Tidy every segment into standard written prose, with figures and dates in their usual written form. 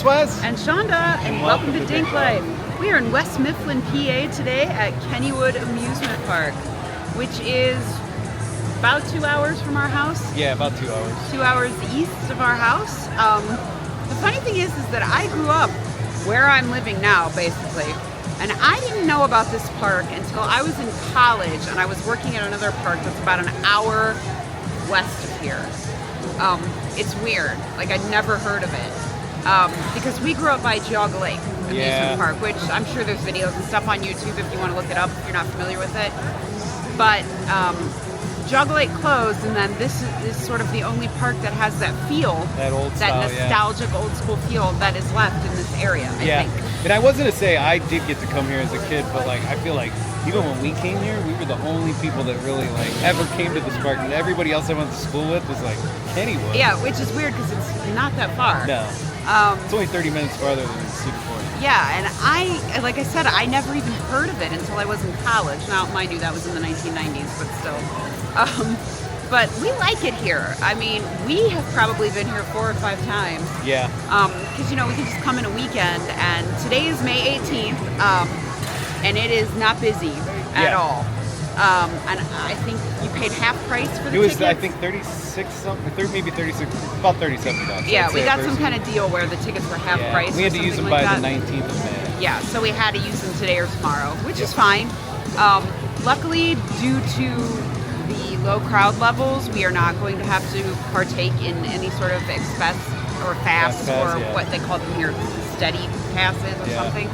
Wes. And Shonda, and welcome to DinkLife. We are in West Mifflin, PA today at Kennywood Amusement Park, which is about 2 hours from our house. Yeah, about 2 hours. 2 hours east of our house. The funny thing is that I grew up where I'm living now, basically. And I didn't know about this park until I was in college and I was working at another park that's about an hour west of here. It's weird. Like, I'd never heard of it. Because we grew up by Jog Lake Amusement Park, which I'm sure there's videos and stuff on YouTube if you want to look it up if you're not familiar with it. But Jog Lake closed, and then this is sort of the only park that has that feel, that nostalgic old school feel that is left in this area, I think. And I was going to say, I did get to come here as a kid, but like, I feel like even when we came here, we were the only people that really like ever came to this park, and everybody else I went to school with was like Kennywood. Yeah, which is weird because it's not that far. No. It's only 30 minutes farther than Cedar Point. Yeah, and like I said, I never even heard of it until I was in college. Now, mind you, that was in the 1990s, but still. But we like it here. I mean, we have probably been here 4 or 5 times. Yeah. Because, you know, we can just come in a weekend, and today is May 18th, and it is not busy at all. And I think you paid half price for the tickets. It was, I think, 36 something, maybe 36, about $37. Yeah, we got some kind of deal where the tickets were half price. We had to use them by the 19th of May. Yeah, so we had to use them today or tomorrow, which is fine. Luckily, due to the low crowd levels, we are not going to have to partake in any sort of express or fast or what they call them here, steady passes or something.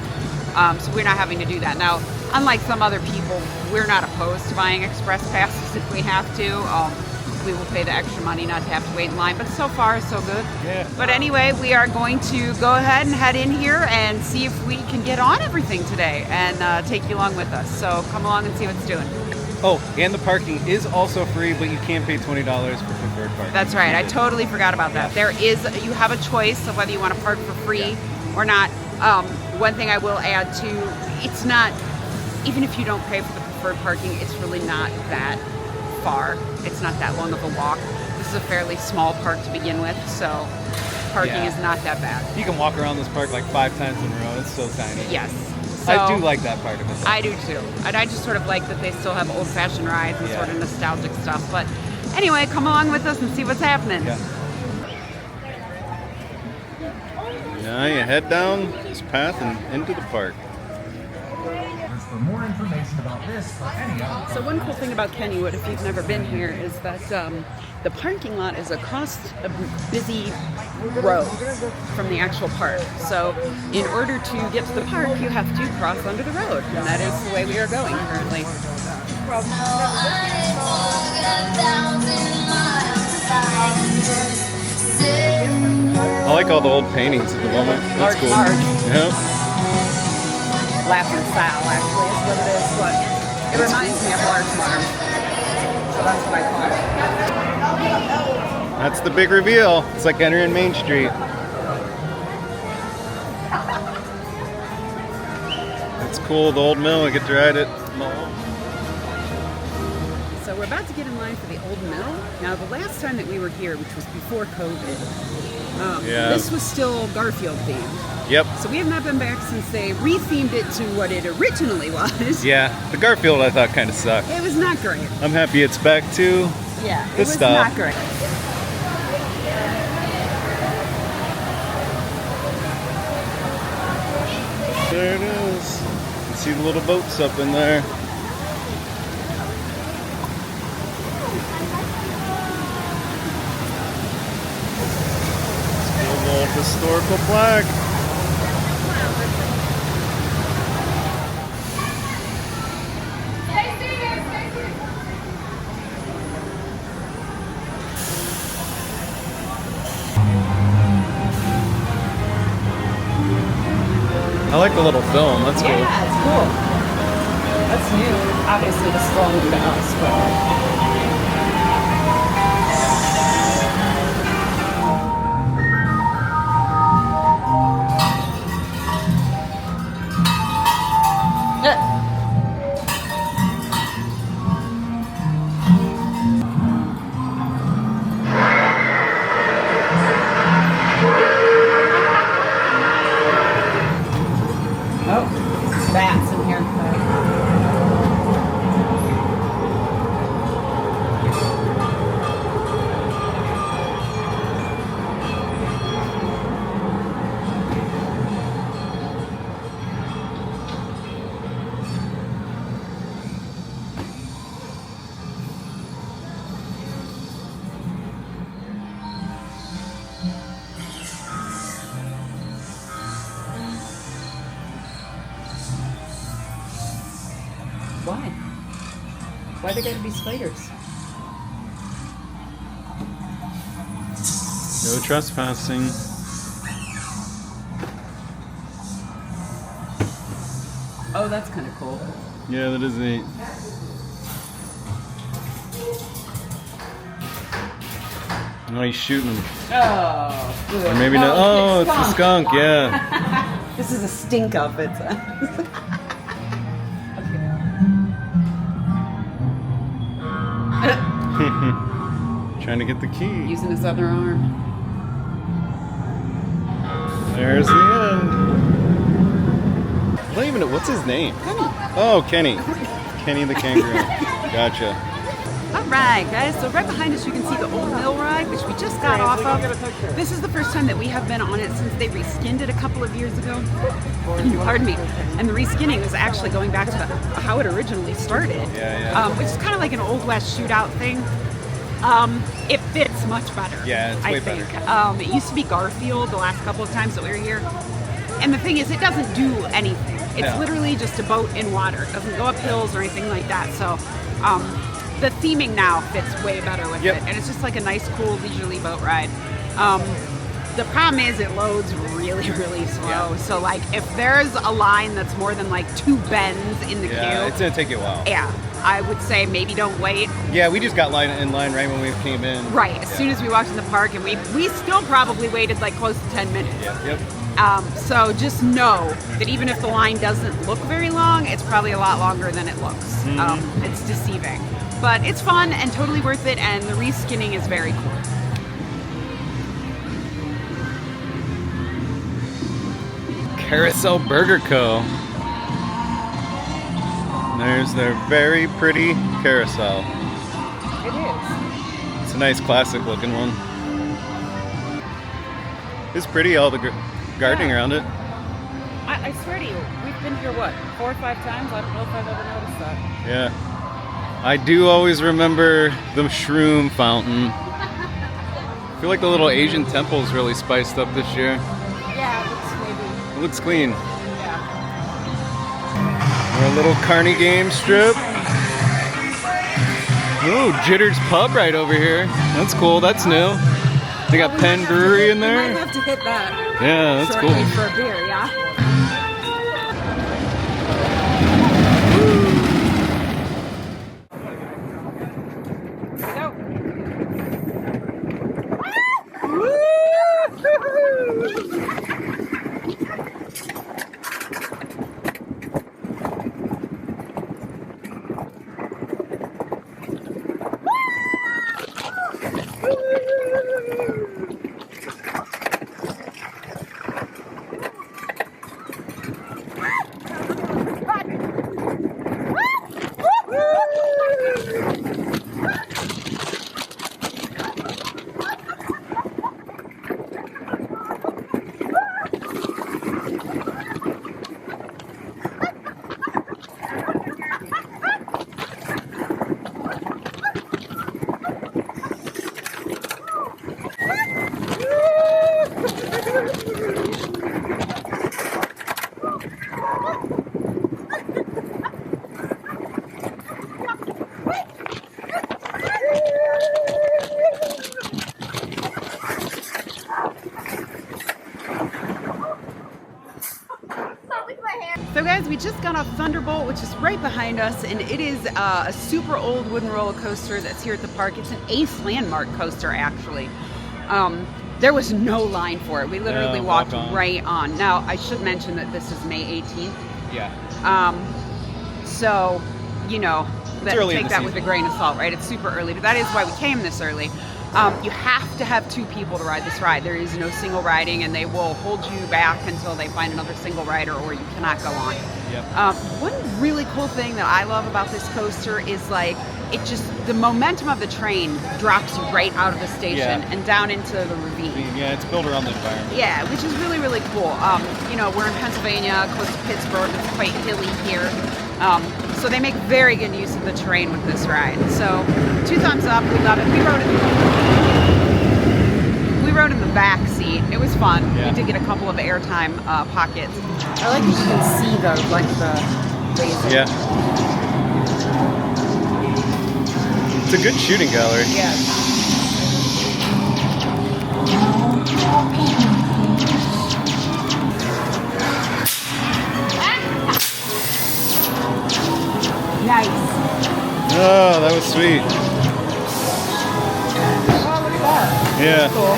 So we're not having to do that. Now, unlike some other people, we're not opposed to buying express passes if we have to. We will pay the extra money not to have to wait in line, but so far, so good. Yeah. But anyway, we are going to go ahead and head in here and see if we can get on everything today and take you along with us. So come along and see what it's doing. Oh, and the parking is also free, but you can pay $20 for preferred parking. That's right. I totally forgot about that. You have a choice of whether you want to park for free or not. One thing I will add too, it's not, even if you don't pay for the preferred parking, it's really not that far. It's not that long of a walk. This is a fairly small park to begin with, so parking is not that bad. You can walk around this park like 5 times in a row. It's so tiny. Yes. So, I do like that part of it. I do too. And I just sort of like that they still have old-fashioned rides and sort of nostalgic stuff. But anyway, come along with us and see what's happening. Now you head down this path and into the park. For more information about this or any other. So one cool thing about Kennywood, if you've never been here, is that the parking lot is across a busy road from the actual park. So in order to get to the park, you have to cross under the road, and that is the way we are going currently. I like all the old paintings at the moment. That's cool. Yeah. Laughing style, actually, is what it is, but it reminds me of Large Farm. So that's what I call it. That's the big reveal. It's like entering Main Street. It's cool, the old mill. I get to ride it. So we're about to get in line for the old mill. Now, the last time that we were here, which was before COVID, this was still Garfield themed. Yep. So we have not been back since they rethemed it to what it originally was. Yeah, the Garfield I thought kind of sucked. It was not great. I'm happy it's back to this stuff. Not great. There it is. You can see the little boats up in there. It's a little historical plaque. I like the little film. That's cool. Yeah, it's cool. That's new. Obviously, this is all new to us, but. Why they gotta be spiders? No trespassing. Oh, that's kind of cool. Yeah, that is neat. No, he's shooting him. Oh, good. Or maybe not. Oh, it's the skunk, yeah. This is a stink up, it says. Trying to get the key. Using his other arm. There's the end. I don't even know. What's his name? Kenny. Oh, Kenny. Kenny the kangaroo. Gotcha. Alright guys, so right behind us you can see the old mill ride, which we just got off of. This is the first time that we have been on it since they reskinned it a couple of years ago. Pardon me. And the reskinning is actually going back to how it originally started. Which is kind of like an Old West shootout thing. It fits much better. Yeah, it's way better. It used to be Garfield the last couple of times that we were here. And the thing is, it doesn't do anything. It's literally just a boat in water. It doesn't go up hills or anything like that. So, the theming now fits way better with it, and it's just like a nice, cool, leisurely boat ride. The problem is it loads really, really slow. So like if there's a line that's more than like 2 bends in the queue, it's gonna take you a while. Yeah, I would say maybe don't wait. Yeah, we just got in line right when we came in. Right, as soon as we walked in the park, and we still probably waited like close to 10 minutes. So just know that even if the line doesn't look very long, it's probably a lot longer than it looks. It's deceiving. But it's fun and totally worth it, and the reskinning is very cool. Carousel Burger Co. There's their very pretty carousel. It is. It's a nice classic looking one. It's pretty, all the gardening around it. I swear to you, we've been here, what, 4 or 5 times? I don't know if I've ever noticed that. Yeah. I do always remember the Shroom Fountain. I feel like the little Asian temple is really spiced up this year. Yeah, it looks maybe. It looks clean. Yeah. Our little carny game strip. Ooh, Jitter's Pub right over here. That's cool, that's new. They got Penn Brewery in there. We might have to hit that. Yeah, that's cool. For a beer, yeah? So guys, we just got off Thunderbolt, which is right behind us, and it is a super old wooden roller coaster that's here at the park. It's an Ace Landmark coaster, actually. There was no line for it. We literally walked right on. Now, I should mention that this is May 18th. Yeah. So, you know, take that with a season. grain of salt, right? It's super early, but that is why we came this early. You have to have 2 people to ride this ride. There is no single riding, and they will hold you back until they find another single rider, or you cannot go on. Yep. One really cool thing that I love about this coaster is like, the momentum of the train drops you right out of the station and down into the ravine. Yeah, it's built around the environment. Yeah, which is really, really cool. You know, we're in Pennsylvania, close to Pittsburgh. It's quite hilly here. So they make very good use of the terrain with this ride. So 2 thumbs up. We love it. We rode in the back seat. It was fun. Yeah. We did get a couple of airtime pockets. I like that you can see the laser. Yeah. It's a good shooting gallery. Yeah. Nice. Oh, that was sweet. Oh, look at that. Yeah. Cool.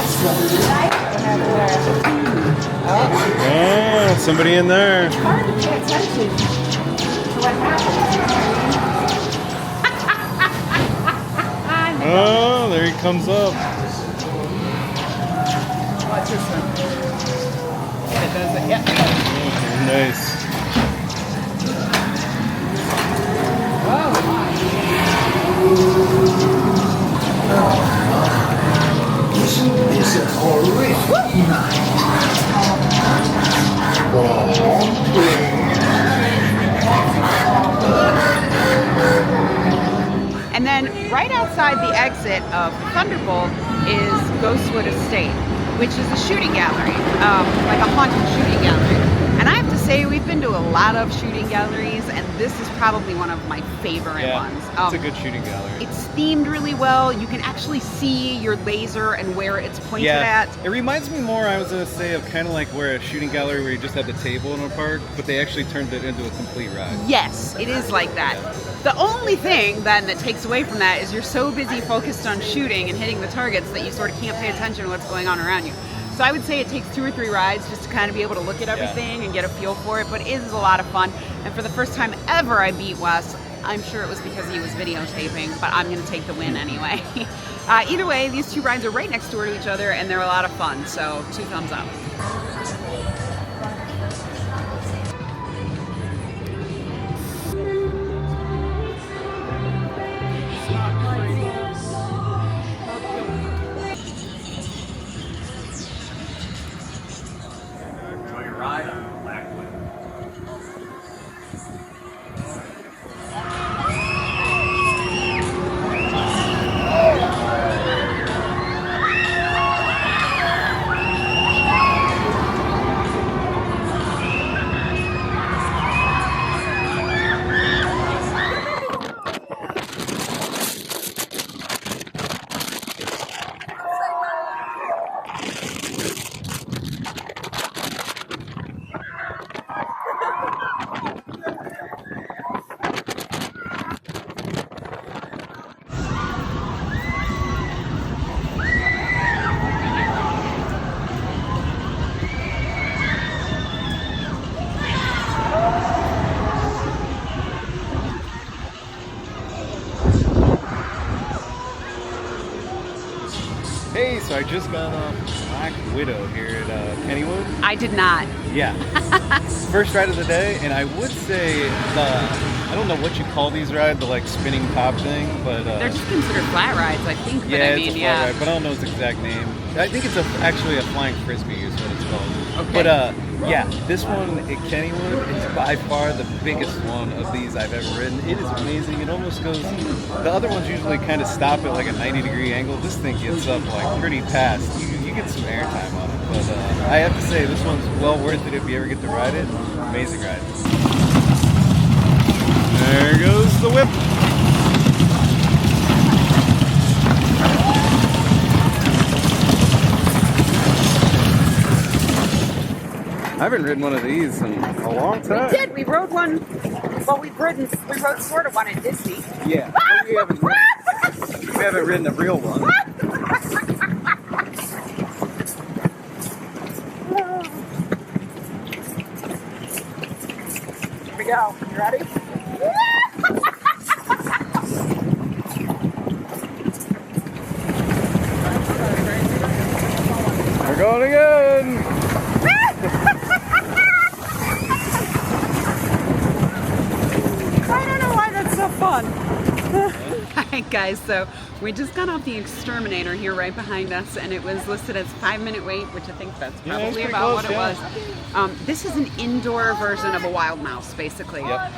Oh, somebody in there. It's hard to pay attention to what happens. Oh, there he comes up. Watch this one. It does it, yeah. Oh, nice. This is a horrific night. And then right outside the exit of Thunderbolt is Ghostwood Estate, which is a shooting gallery, like a haunted shooting gallery. And I have to say, we've been to a lot of shooting galleries, and this is probably one of my favorite ones. It's a good shooting gallery. It's themed really well. You can actually see your laser and where it's pointed at. It reminds me more, I was going to say, of kind of like where a shooting gallery where you just had the table in a park, but they actually turned it into a complete ride. Yes, it is like that. The only thing then that takes away from that is you're so busy focused on shooting and hitting the targets that you sort of can't pay attention to what's going on around you. So I would say it takes 2 or 3 rides just to kind of be able to look at everything and get a feel for it, but it is a lot of fun. And for the first time ever I beat Wes, I'm sure it was because he was videotaping, but I'm going to take the win anyway. Either way, these 2 rides are right next door to each other and they're a lot of fun, so 2 thumbs up. Enjoy your ride on Blackwood. Hey, so I just got off Black Widow here at Kennywood. I did not. Yeah. First ride of the day, and I would say I don't know what you call these rides, the like spinning top thing, but They're just considered flat rides, I think. But I mean, it's a flat ride, but I don't know its exact name. I think it's actually a flying frisbee is what it's called. Okay. But yeah, this one at Kennywood is by far the biggest one of these I've ever ridden. It is amazing. It almost goes. The other ones usually kind of stop at like a 90-degree angle. This thing gets up like pretty fast. You get some airtime on it. But I have to say, this one's well worth it if you ever get to ride it. Amazing ride. There goes the whip. I haven't ridden one of these in a long time. We did. We rode one. Well, we rode sort of one at Disney. Yeah, but we haven't ridden a real one. Here we go. You ready? We're going again. Fun. Alright guys, so we just got off the Exterminator here right behind us, and it was listed as 5-minute wait, which I think that's probably about what it was. This is an indoor version of a wild mouse, basically. Yep.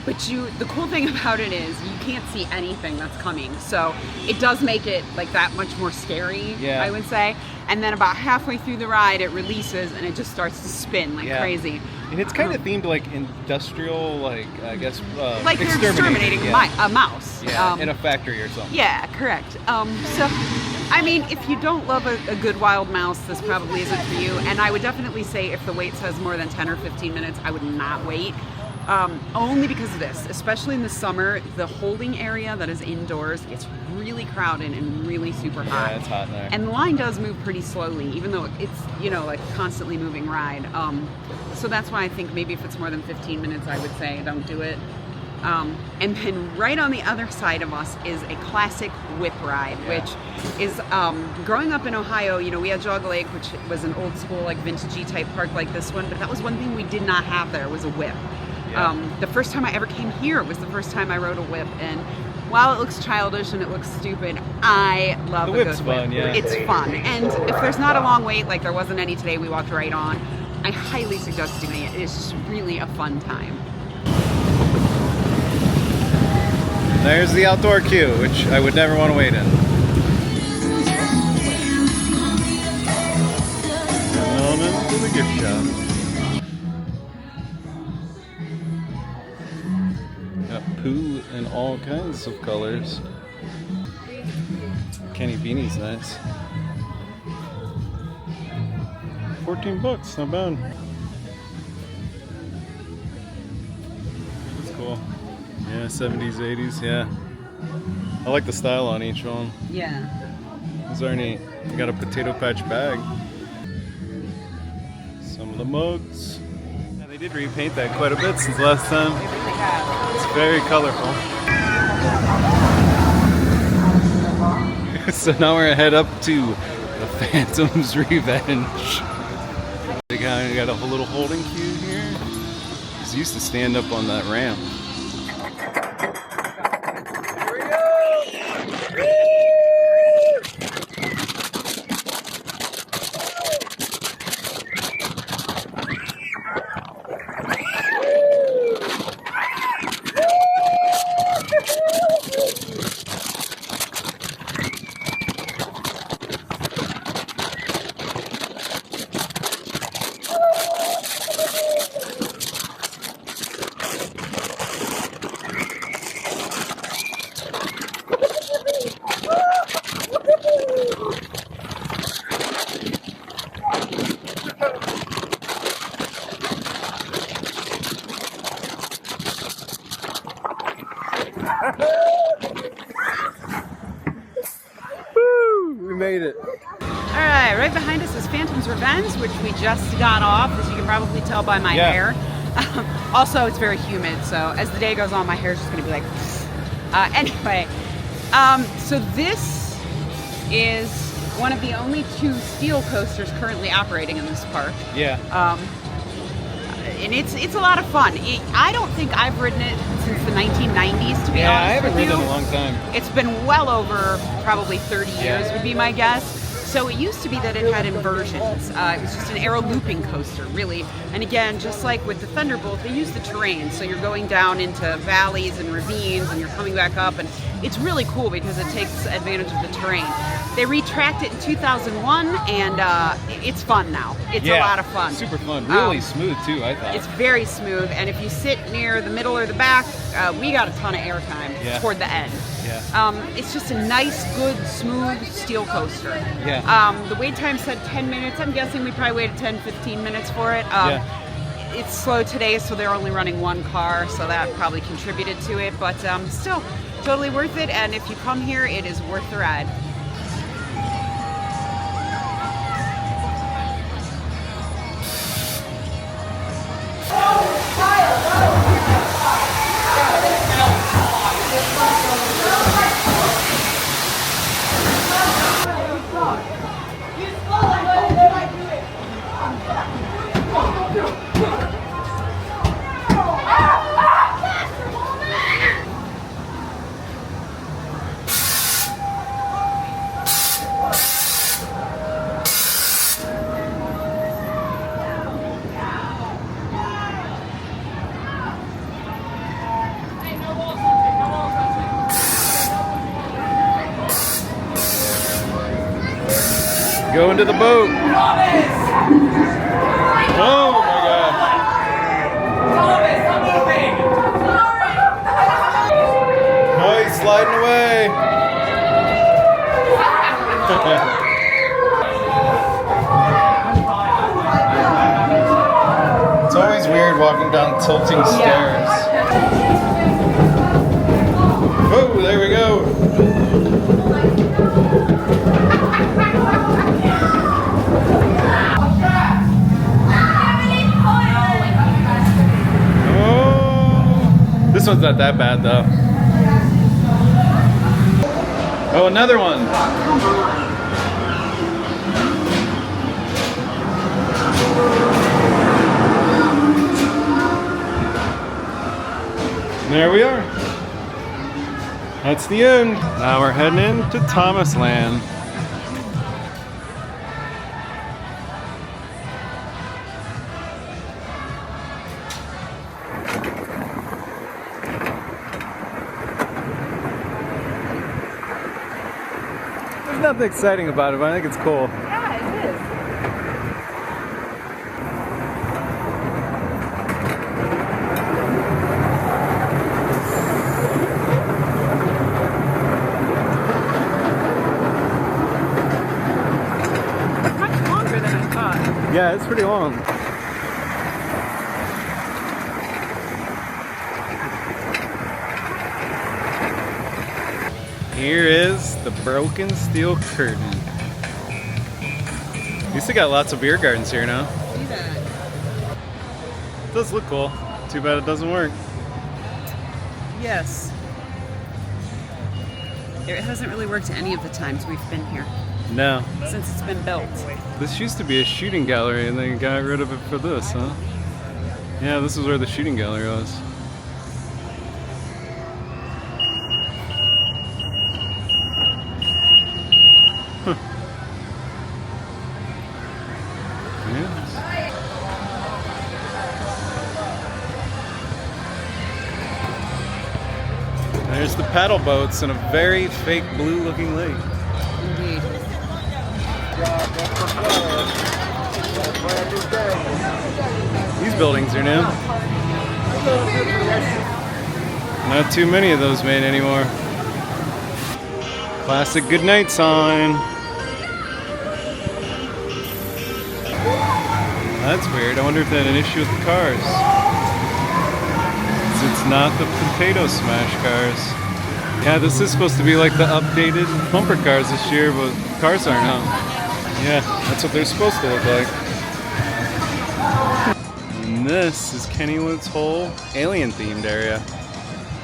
But the cool thing about it is you can't see anything that's coming, so it does make it like that much more scary, I would say. And then about halfway through the ride, it releases and it just starts to spin like crazy. And it's kind of themed like industrial, like I guess, like they're exterminating a mouse. Yeah, in a factory or something. Yeah, correct. So, I mean, if you don't love a good wild mouse, this probably isn't for you. And I would definitely say if the wait says more than 10 or 15 minutes, I would not wait. Only because of this, especially in the summer, the holding area that is indoors gets really crowded and really super hot. Yeah, it's hot in there. And the line does move pretty slowly, even though it's, you know, like a constantly moving ride. So that's why I think maybe if it's more than 15 minutes, I would say don't do it. And then right on the other side of us is a classic whip ride, which is, growing up in Ohio, you know, we had Jog Lake, which was an old school, like vintagey type park like this one, but that was one thing we did not have there was a whip. Yeah. The first time I ever came here was the first time I rode a whip, and while it looks childish and it looks stupid, I love a good whip. Fun, yeah. It's fun, and if there's not a long wait, like there wasn't any today, we walked right on, I highly suggest doing it. It's just really a fun time. There's the outdoor queue, which I would never want to wait in. On into the gift shop. Got poo in all kinds of colors. Kenny Beanie's nice. $14, not bad. That's cool. Yeah, 70s, 80s, yeah. I like the style on each one. Yeah. Is there any? We got a potato patch bag. Some of the mugs. Yeah, they did repaint that quite a bit since last time. They really have. It's very colorful. So now we're gonna head up to the Phantom's Revenge. They got a little holding queue here. Because used to stand up on that ramp. Woo! We made it. Alright, right behind us is Phantom's Revenge, which we just got off, as you can probably tell by my hair. Also, it's very humid, so as the day goes on, my hair's just going to be like... Anyway, so this is one of the only 2 steel coasters currently operating in this park. Yeah. And it's a lot of fun. I don't think I've ridden it since the 1990s, to be honest with you. Yeah, I haven't ridden it in a long time. It's been well over probably 30 years would be my guess. So it used to be that it had inversions. It was just an aero looping coaster, really. And again, just like with the Thunderbolt, they use the terrain. So you're going down into valleys and ravines and you're coming back up. And it's really cool because it takes advantage of the terrain. They retracked it in 2001 and it's fun now. It's a lot of fun. Super fun. Really smooth too, I thought. It's very smooth. And if you sit near the middle or the back, we got a ton of airtime toward the end. Yeah. It's just a nice, good, smooth steel coaster. Yeah. The wait time said 10 minutes. I'm guessing we probably waited 10, 15 minutes for it. It's slow today, so they're only running 1 car, so that probably contributed to it. But still, totally worth it. And if you come here, it is worth the ride. Go into the boat. Oh my God. Oh, he's sliding away. It's always weird walking down tilting stairs. Oh, there we go. Oh, this one's not that bad though. Oh, another one. There we are. That's the end. Now we're heading into Thomas Land. There's nothing exciting about it, but I think it's cool. Yeah, it is. Much longer than I thought. Yeah, it's pretty long. Here is the broken steel curtain. You still got lots of beer gardens here now. See that? It does look cool. Too bad it doesn't work. Yes. It hasn't really worked any of the times we've been here No. since it's been built. This used to be a shooting gallery and they got rid of it for this, huh? Yeah, this is where the shooting gallery was. Huh. Yeah. There's the paddle boats in a very fake blue looking lake. Indeed. These buildings are new. Not too many of those made anymore. Classic goodnight sign. That's weird. I wonder if they had an issue with the cars. It's not the potato smash cars. Yeah, this is supposed to be like the updated bumper cars this year, but cars aren't out. Yeah, that's what they're supposed to look like. And this is Kennywood's whole alien themed area.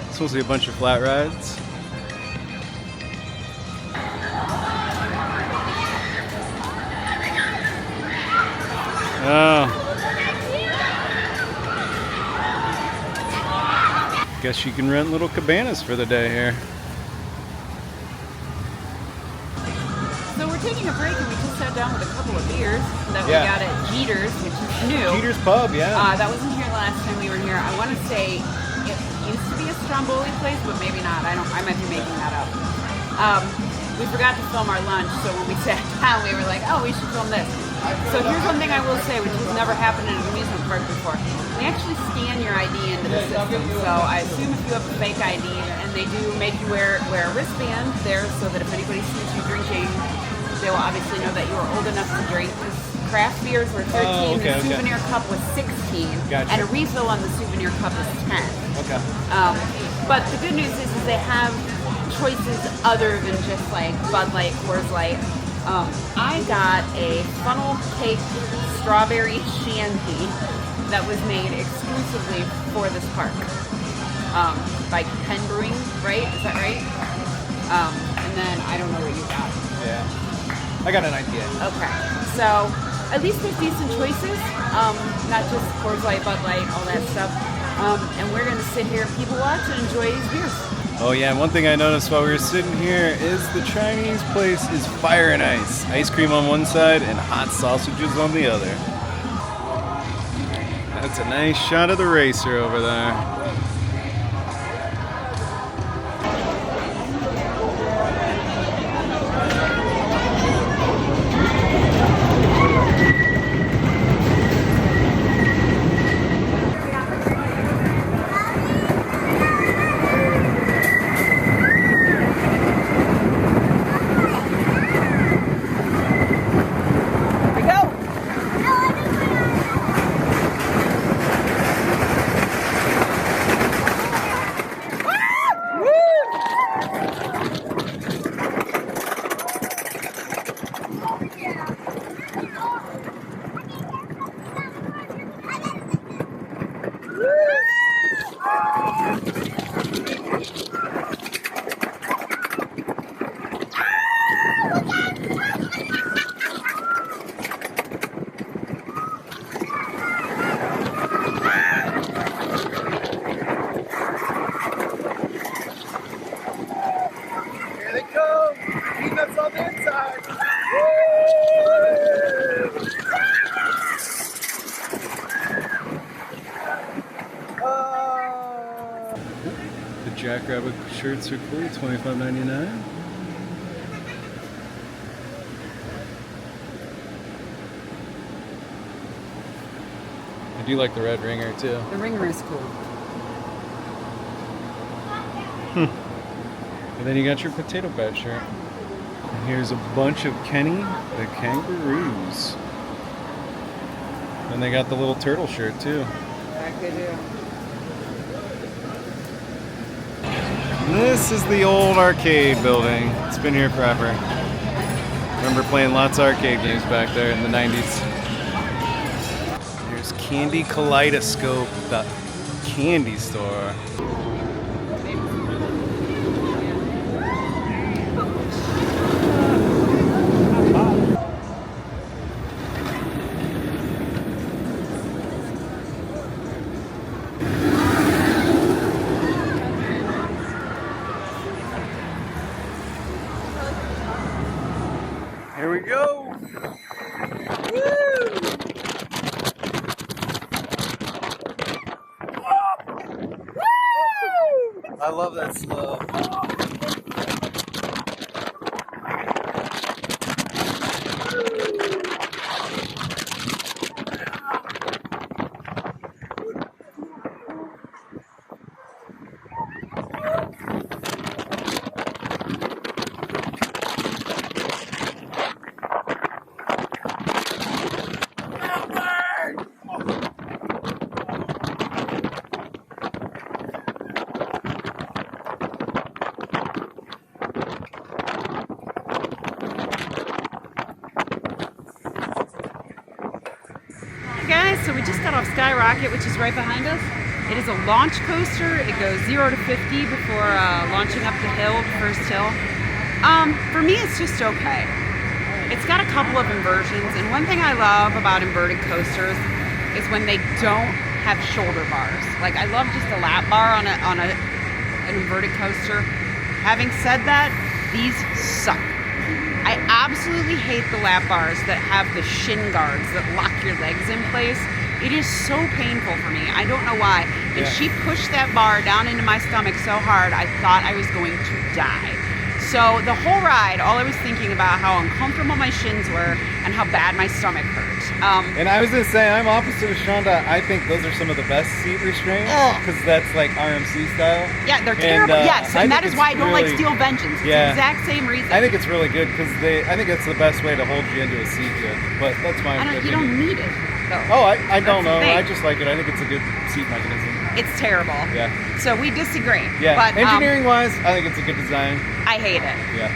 It's supposed to be a bunch of flat rides. Oh. Guess you can rent little cabanas for the day here. So we're taking a break and we just sat down with a couple of beers that we Yeah. got at Jeter's, which is new. Jeter's Pub, yeah. That wasn't here last time we were here. I want to say it used to be a Stromboli place, but maybe not. I might be making that up. We forgot to film our lunch, so when we sat down, we were like, oh, we should film this. So here's one thing I will say, which has never happened in an amusement park before. They actually scan your ID into the system. So I assume if you have a fake ID, and they do make you wear a wristband there so that if anybody sees you drinking, they will obviously know that you are old enough to drink. Craft beers were 13, the souvenir cup was 16, Gotcha. and a refill on the souvenir cup is 10. Okay. But the good news is they have choices other than just like Bud Light, Coors Light. I got a funnel cake strawberry shandy that was made exclusively for this park by Penn Brewing, right? Is that right? And then I don't know what you got. Yeah. I got an idea. Okay. So at least there's decent choices, not just Coors Light, Bud Light, all that stuff. And we're gonna sit here, people watch, and enjoy these beers. Oh yeah, one thing I noticed while we were sitting here is the Chinese place is fire and ice. Ice cream on one side and hot sausages on the other. That's a nice shot of the racer over there. shirts are cool, $25.99. I do like the red ringer too. The ringer is cool. And then you got your potato patch shirt. And here's a bunch of Kenny the Kangaroos. And they got the little turtle shirt too. That they do. This is the old arcade building. It's been here forever. Remember playing lots of arcade games back there in the 90s. Here's Candy Kaleidoscope, the candy store. Here we go. Woo! I love that slow. Guys, so we just got off Skyrocket, which is right behind us. It is a launch coaster. It goes 0 to 50 before launching up the hill, the first hill. For me, it's just okay. It's got a couple of inversions, and one thing I love about inverted coasters is when they don't have shoulder bars. Like, I love just a lap bar on an inverted coaster. Having said that, these suck. I absolutely hate the lap bars that have the shin guards that lock your legs in place. It is so painful for me. I don't know why. And she pushed that bar down into my stomach so hard, I thought I was going to die. So the whole ride, all I was thinking about how uncomfortable my shins were and how bad my stomach hurt. And I was gonna say, I'm opposite of Shonda. I think those are some of the best seat restraints because that's like RMC style. Yeah, they're terrible. Yes, and that is why I don't like really, Steel Vengeance. It's the exact same reason. I think it's really good because I think it's the best way to hold you into a seat good. But that's my opinion. You don't need it, though. Oh, I don't know. I just like it. I think it's a good seat mechanism. It's terrible. Yeah. So we disagree. Yeah. But, engineering-wise, I think it's a good design. I hate it. Yeah.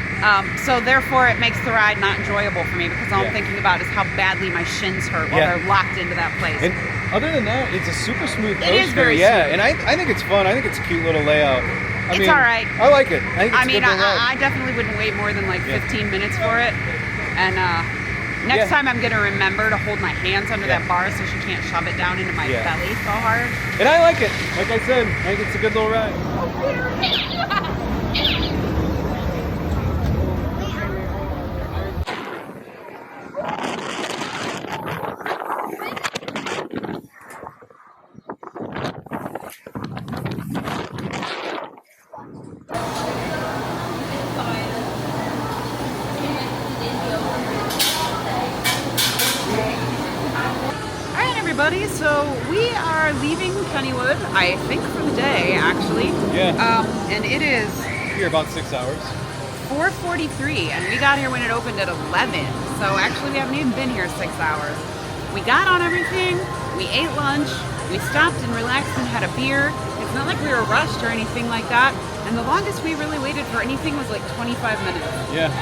So therefore, it makes the ride not enjoyable for me because all I'm thinking about is how badly my shins hurt while they're locked into that place. And other than that, it's a super smooth coaster. It is very smooth. And I think it's fun. I think it's a cute little layout. I mean, all right. I like it. I think it's a good little ride. I definitely wouldn't wait more than like 15 minutes for it. And next time I'm going to remember to hold my hands under that bar so she can't shove it down into my belly so hard. And I like it. Like I said, I think it's a good little ride. Everybody, so we are leaving Kennywood, I think for the day, actually. Yeah. And it is... Here about 6 hours. 4:43, and we got here when it opened at 11. So actually, we haven't even been here 6 hours. We got on everything, we ate lunch, we stopped and relaxed and had a beer. It's not like we were rushed or anything like that. And the longest we really waited for anything was like 25 minutes. Yeah.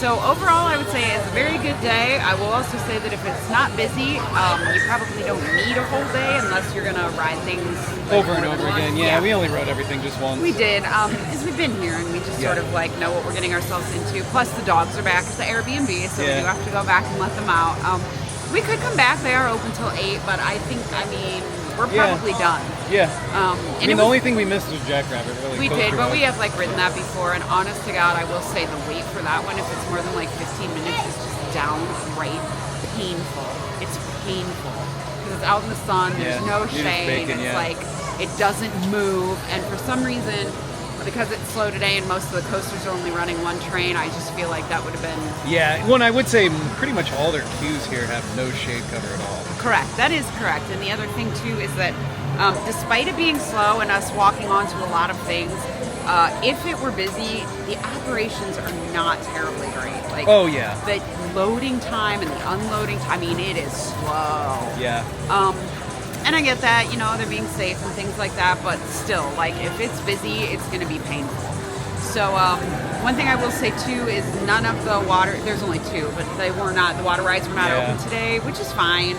So overall, I would say it's a very good day. I will also say that if it's not busy, you probably don't need a whole day unless you're gonna ride things like over and over again. Yeah, we only rode everything just once. We did, because we've been here and we just sort of like know what we're getting ourselves into. Plus the dogs are back at the Airbnb, so we do have to go back and let them out. We could come back. They are open till 8, but I mean, we're probably done. Yeah. And the only thing we missed was Jackrabbit, really. We did, but we have like ridden that before, and honest to God, I will say the wait for that one, if it's more than like 15 minutes, is just downright painful. It's painful. Because it's out in the sun, there's no shade, it's like, it doesn't move, and for some reason, because it's slow today and most of the coasters are only running one train, I just feel like that would have been... Yeah, well, I would say pretty much all their queues here have no shade cover at all. Correct, that is correct. And the other thing too is that despite it being slow and us walking onto a lot of things, if it were busy, the operations are not terribly great. Like, oh yeah. The loading time and the unloading time, I mean, it is slow. Yeah. And I get that, you know, they're being safe and things like that, but still, like, if it's busy, it's going to be painful. So, one thing I will say too is none of the water, there's only two, but the water rides were not open today, which is fine.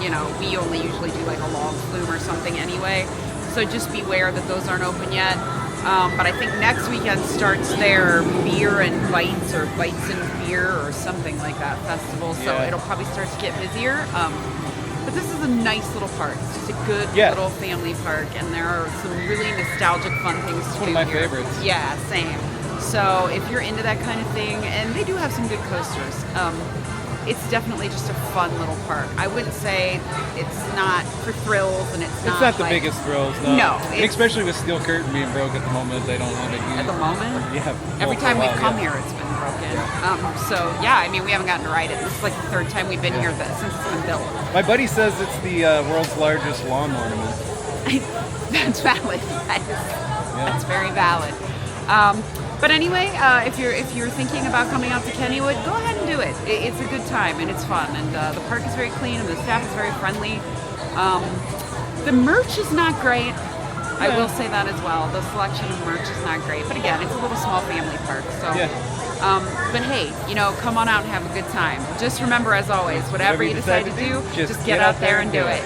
You know, we only usually do like a log flume or something anyway, so just beware that those aren't open yet. But I think next weekend starts their beer and bites or bites and beer or something like that festival, so it'll probably start to get busier. But this is a nice little park. It's just a good little family park, and there are some really nostalgic fun things to do. One of my favorites. Yeah, same. So if you're into that kind of thing, and they do have some good coasters, it's definitely just a fun little park. I wouldn't say it's not for thrills, and it's not the like, biggest thrills, no. No. And especially with Steel Curtain being broke at the moment, they don't have it used. At the moment? Yeah. Every time we've come here, it's been broken. So yeah, I mean, we haven't gotten to ride it. This is like the third time we've been here since it's been built. My buddy says it's the world's largest lawn ornament. That's valid. That's very valid. But anyway, if you're thinking about coming out to Kennywood, go ahead and do it. It's a good time and it's fun, and the park is very clean and the staff is very friendly. The merch is not great. I will say that as well. The selection of merch is not great, but again, it's a little small family park. So, but hey, you know, come on out and have a good time. Just remember, as always, whatever you decide to do, just get out there and do it.